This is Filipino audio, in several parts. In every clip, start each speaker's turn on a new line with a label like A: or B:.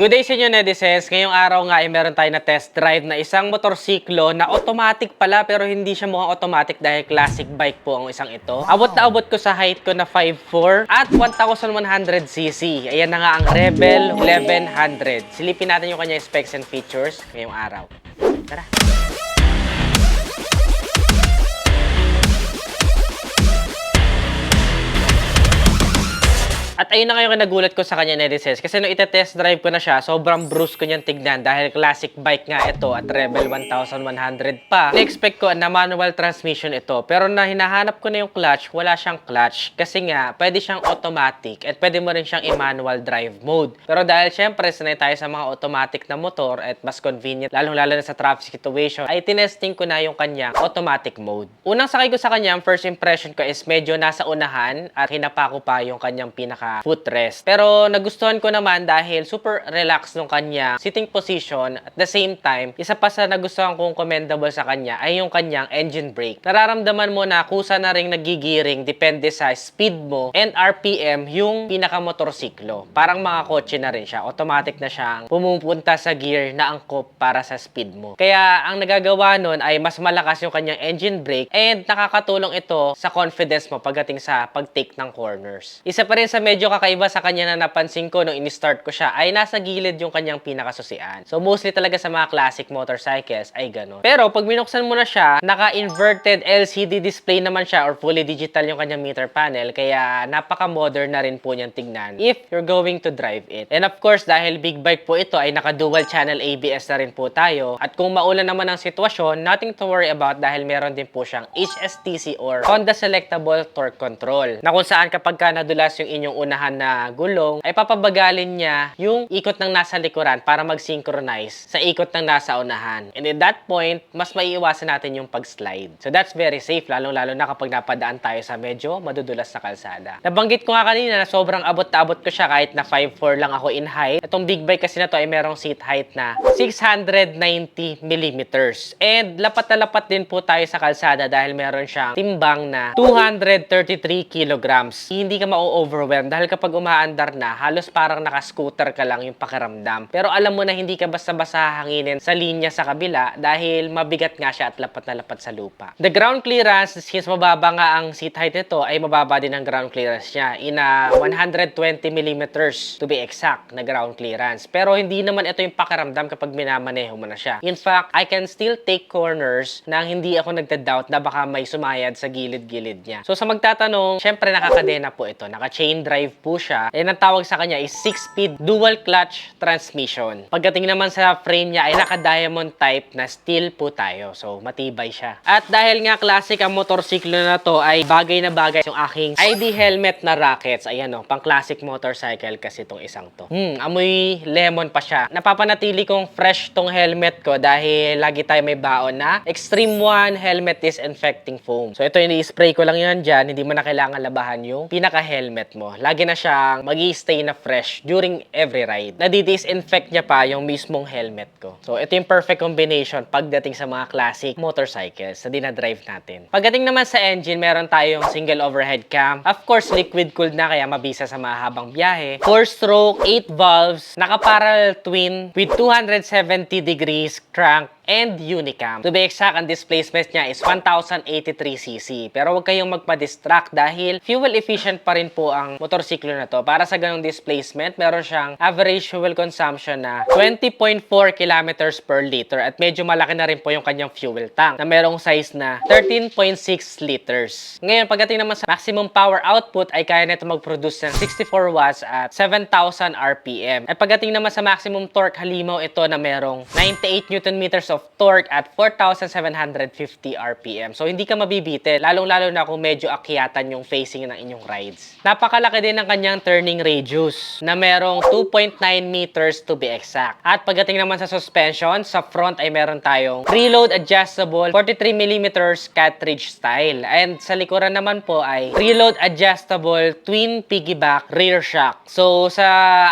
A: Good day sa inyo, netizens. Ngayong araw nga ay meron tayo na test drive na isang motorsiklo na automatic pala pero hindi siya mukhang automatic dahil classic bike po ang isang ito. Abot na abot ko sa height ko na 5'4 at 1,100cc. Ayan na nga ang Rebel 1100. Silipin natin yung kanya specs and features ngayong araw. Tara! At ayun na ngayon nagulat ko sa kanya, netizens. Kasi nung ite-test drive ko na siya, sobrang bruise ko niyang tignan dahil classic bike nga ito at Rebel 1100 pa. Na-expect ko na manual transmission ito. Pero na hinahanap ko na yung clutch, wala siyang clutch. Kasi nga, pwede siyang automatic at pwede mo rin siyang i-manual drive mode. Pero dahil syempre, sanay tayo sa mga automatic na motor at mas convenient, lalong-lalo na sa traffic situation, ay tinesting ko na yung kanyang automatic mode. Unang sakay ko sa kanya, first impression ko is medyo nasa unahan at hinapa ko pa yung kanyang pinaka footrest. Pero nagustuhan ko naman dahil super relaxed nung kanya sitting position. At the same time, isa pa sa nagustuhan kong commendable sa kanya ay yung kanyang engine brake. Nararamdaman mo na kusa na ring nagigiring depende sa speed mo and RPM yung pinaka-motorsiklo. Parang mga kotse na rin siya. Automatic na siyang pumupunta sa gear na angkop para sa speed mo. Kaya ang nagagawa nun ay mas malakas yung kanyang engine brake and nakakatulong ito sa confidence mo pagdating sa pag-take ng corners. Isa pa rin sa medyo kakaiba sa kanya na napansin ko nung in-start ko siya ay nasa gilid yung kanyang pinakasusian. So mostly talaga sa mga classic motorcycles ay gano'n. Pero pag binuksan mo na siya, naka-inverted LCD display naman siya or fully digital yung kanyang meter panel. Kaya napaka-modern na rin po niyang tignan if you're going to drive it. And of course, dahil big bike po ito ay naka-dual channel ABS na rin po tayo. At kung maulan naman ang sitwasyon, nothing to worry about dahil meron din po siyang HSTC or Honda Selectable Torque Control. Na kung saan kapag ka nadulas yung inyong unahan na gulong, ay papabagalin niya yung ikot ng nasa likuran para mag-synchronize sa ikot ng nasa unahan. And at that point, mas maiiwasan natin yung pag-slide. So that's very safe, lalong-lalo na kapag napadaan tayo sa medyo madudulas na kalsada. Nabanggit ko nga kanina na sobrang abot-abot ko siya kahit na 5'4 lang ako in height. Itong big bike kasi na to ay merong seat height na 690 millimeters. And lapat na lapat din po tayo sa kalsada dahil meron siyang timbang na 233 kilograms. Hindi ka ma-overwhelm dahil kapag umaandar na, halos parang naka-scooter ka lang yung pakiramdam. Pero alam mo na hindi ka basta-basta hahanginin sa linya sa kabila dahil mabigat nga siya at lapat na lapat sa lupa. The ground clearance, since mababa nga ang seat height nito, ay mababa din ang ground clearance niya. In 120 millimeters to be exact na ground clearance. Pero hindi naman ito yung pakiramdam kapag minamaneho mo na siya. In fact, I can still take corners nang hindi ako nagda-doubt na baka may sumayad sa gilid-gilid niya. So sa magtatanong, syempre nakakadena po ito. Naka-chain drive po siya. And ang tawag sa kanya is 6-speed dual clutch transmission. Pagdating naman sa frame niya ay naka-diamond type na steel po tayo. So matibay siya. At dahil nga classic ang motorsiklo na to ay bagay na bagay yung aking ID helmet na rockets. Ayan o, pang classic motorcycle kasi itong isang to. Amoy lemon pa siya. Napapanatili kong fresh tong helmet ko dahil lagi tayo may baon na Extreme One Helmet Disinfecting Foam. So ito yung i-spray ko lang yan dyan. Hindi mo na kailangan labahan yung pinaka-helmet mo. Lagi na siyang mag-i-stay na fresh during every ride. Nadi-disinfect niya pa yung mismong helmet ko. So ito yung perfect combination pagdating sa mga classic motorcycles na dinadrive natin. Pagdating naman sa engine, meron tayong single overhead cam. Of course, liquid cooled na kaya mabisa sa mahabang biyahe. 4-stroke, 8 valves, naka-parallel twin with 270 degrees crank and unicam. To be exact, ang displacement niya is 1083cc. Pero huwag kayong magpa-distract dahil fuel efficient pa rin po ang motorsiklo na to. Para sa ganong displacement, meron siyang average fuel consumption na 20.4 kilometers per liter at medyo malaki na rin po yung kanyang fuel tank na merong size na 13.6 liters. Ngayon, pagdating naman sa maximum power output ay kaya nito mag-produce ng 64 watts at 7,000 RPM. At pagdating naman sa maximum torque, halimaw ito na merong 98 Nm of torque at 4,750 RPM. So, hindi ka mabibitin, lalong-lalo na kung medyo akyatan yung facing ng inyong rides. Napakalaki din ng kanyang turning radius na merong 2.9 meters to be exact. At pagdating naman sa suspension, sa front ay meron tayong preload adjustable 43mm cartridge style. And sa likuran naman po ay preload adjustable twin piggyback rear shock. So, sa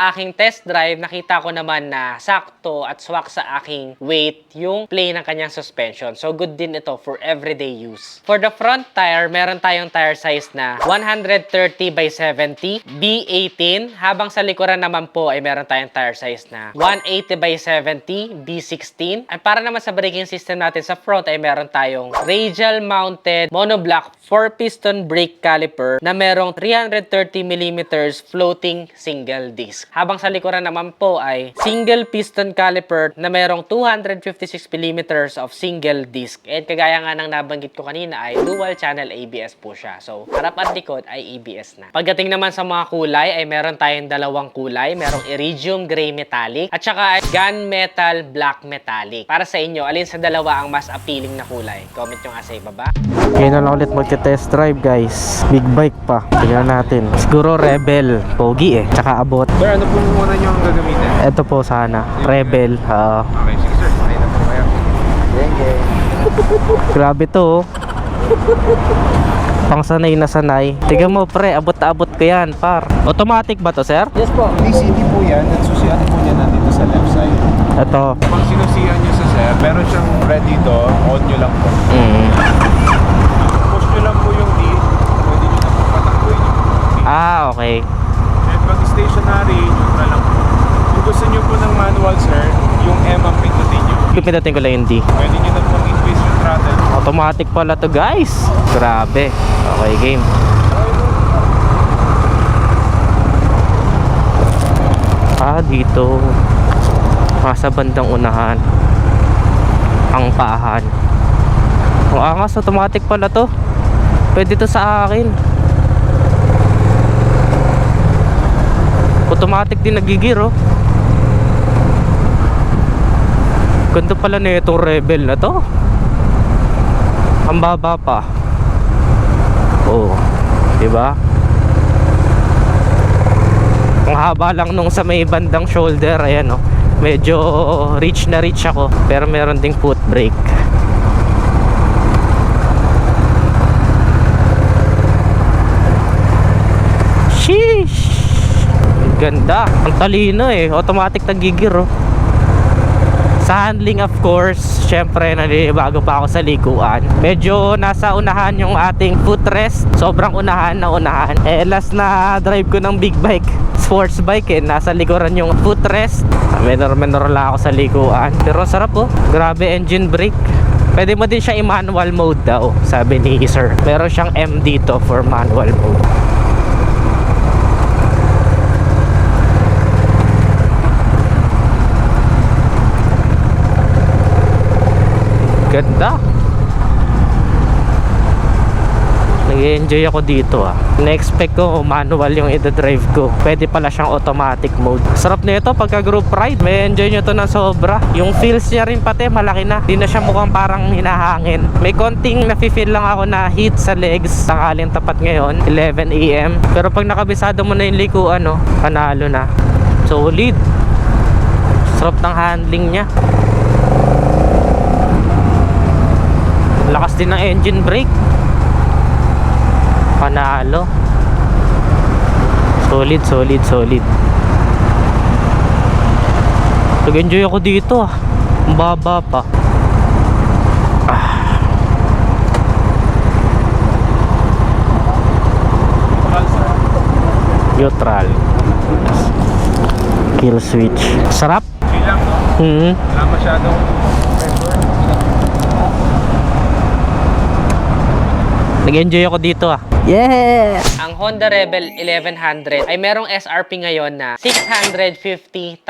A: aking test drive, nakita ko naman na sakto at swak sa aking weight yung yung play ng kanyang suspension. So, good din ito for everyday use. For the front tire, meron tayong tire size na 130 by 70 B18, habang sa likuran naman po ay meron tayong tire size na 180 by 70 B16. At para naman sa braking system natin sa front ay meron tayong radial mounted monoblock 4-piston brake caliper na merong 330mm floating single disc. Habang sa likuran naman po ay single piston caliper na merong 256mm of single disc. And kagaya nga ng nabanggit ko kanina ay dual channel ABS po siya. So, harap at likod ay ABS na. Pagdating naman sa mga kulay ay meron tayong dalawang kulay. Merong iridium gray metallic at saka ay gunmetal black metallic. Para sa inyo, alin sa dalawa ang mas appealing na kulay? Comment nyo nga sa ibaba.
B: Ngayon na lang ulit magte-test drive guys. Big bike pa. Tingnan natin. Siguro Rebel. Pogi Tsaka abot.
C: Sir, ano po muna nyo ang gagamitin?
B: Ito po sana. Rebel.
C: Okay, sige sir. Ayun na po kayo.
B: Grabe to Pang sanay na sanay. Tingnan mo pre, abot na abot ko yan par. Automatic ba to sir?
C: Yes po. DCT po yan. Nagsusiyan po niya natin dito sa left side.
B: Ito.
C: Pag sinusiyan nyo sa sir, meron siyang red dito. On nyo lang po. Push nyo lang po yung D. Pwede nyo na po patakbuhin yung D.
B: Okay.
C: And pag stationary, neutral lang po. Kung gusto nyo po ng manual sir, yung M ang pindutin nyo.
B: Pipindutin ko lang yung D.
C: Pwede nyo na pong increase yung throttle.
B: Automatic pala to guys. Grabe. Okay game. Dito. Sa bandang unahan. Ang paahan. Ang angas, automatic pala to. Pwede to sa akin. Automatic din nagigir Ganda pala na itong Rebel na to. Ang baba pa. Diba? Ang haba lang nung sa may bandang shoulder. Ayan medyo reach na reach ako. Pero meron ding foot brake. Sheesh! Ganda. Ang talino automatic nagigir Sa handling of course, syempre naninibago pa ako sa likuan. Medyo nasa unahan yung ating footrest. Sobrang unahan na unahan. Last na drive ko ng big bike, sports bike nasa likuran yung footrest. Menor lang ako sa likuan. Pero sarap Grabe engine brake. Pwede mo din siya i-manual mode daw, sabi ni sir. Meron siyang M dito for manual mode. Ganda. Nag-enjoy ako dito Na-expect ko manual yung ida-drive ko. Pwede pala siyang automatic mode. Sarap na ito pagka group ride. May enjoy nyo to ng sobra. Yung feels niya rin pati malaki na. Di na siya mukhang parang hinahangin. May konting nafe-feel lang ako na heat sa legs. Tanghaling tapat ngayon 11 AM. Pero pag nakabisado mo na yung likuan panalo na. Solid. Sarap ng handling niya. Lakas din ng engine brake. Panalo. Solid. Nag-enjoy ako dito Ang baba pa. Neutral. Kill switch. Sarap.
C: Okay lang Wala masyadong
B: Nag-enjoy ako dito Yeah!
A: Ang Honda Rebel 1100 ay merong SRP ngayon na 650,000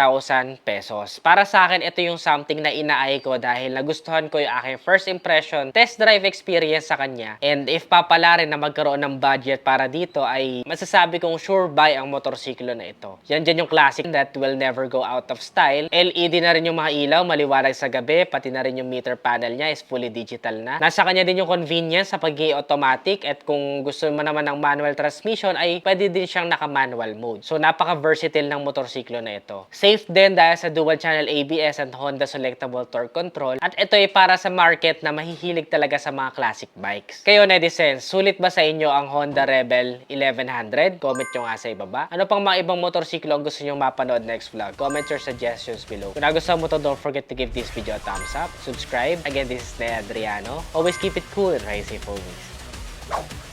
A: pesos. Para sa akin, ito yung something na inaay ko dahil nagustuhan ko yung aking first impression, test drive experience sa kanya. And if papala rin na magkaroon ng budget para dito, ay masasabi kong sure buy ang motorsiklo na ito. Yan dyan yung classic that will never go out of style. LED na rin yung mga ilaw, maliwanag sa gabi, pati na rin yung meter panel niya is fully digital na. Nasa kanya din yung convenience sa pag-i-automatic at kung gusto mo naman ng manual transmission, transmission ay pwede din siyang naka-manual mode. So napaka-versatile ng motorsiklo na ito. Safe din dahil sa dual channel ABS at Honda Selectable Torque Control. At ito ay para sa market na mahihilig talaga sa mga classic bikes. Kayo netizens, sulit ba sa inyo ang Honda Rebel 1100? Comment nyo nga sa ibaba. Ano pang mga ibang motorsiklo ang gusto nyo mapanood next vlog? Comment your suggestions below. Kung nagustuhan mo to, don't forget to give this video a thumbs up, subscribe. Again, this is Ned Adriano. Always keep it cool and ride safe always.